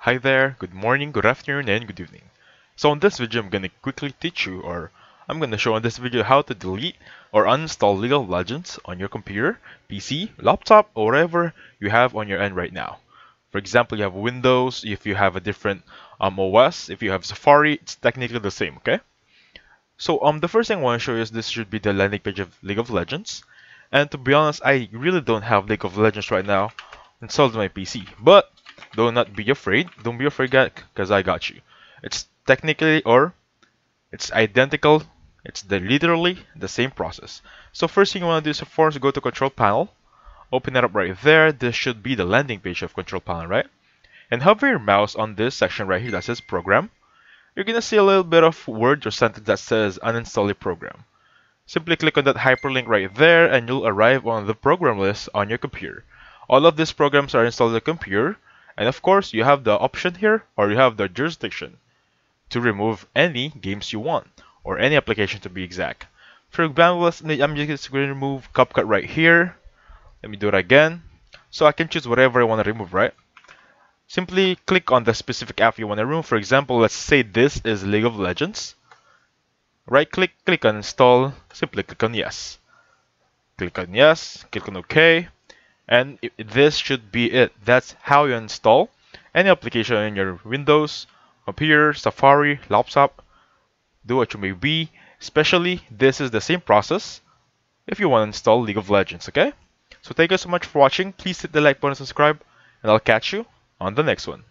Hi there, good morning, good afternoon, and good evening. So in this video, I'm gonna quickly teach you, or I'm gonna show in this video how to delete or uninstall League of Legends on your computer, PC, laptop, or whatever you have on your end right now. For example, you have Windows, if you have a different OS, if you have Safari, it's technically the same, okay? So the first thing I want to show you is this should be the landing page of League of Legends. And to be honest, I really don't have League of Legends right now installed on my PC. But do not be afraid. Don't be afraid, guys, because I got you. It's technically or it's identical. It's literally the same process. So first thing you want to do is of course go to Control Panel. Open it up right there. This should be the landing page of Control Panel, right? And hover your mouse on this section right here that says Program. You're gonna see a little bit of word or sentence that says Uninstall a program. Simply click on that hyperlink right there and you'll arrive on the program list on your computer. All of these programs are installed on the computer, and of course you have the option here, or you have the jurisdiction, to remove any games you want, or any application to be exact. For example, I'm just going to remove CapCut right here. Let me do it again. So I can choose whatever I want to remove, right? Simply click on the specific app you want to remove. For example, let's say this is League of Legends. Right click, click on install, simply click on yes. Click on yes, click on OK, and this should be it. That's how you install any application in your Windows, computer, Safari, laptop, do what you may be. Especially, this is the same process if you want to install League of Legends, okay? So thank you so much for watching. Please hit the like button and subscribe, and I'll catch you on the next one.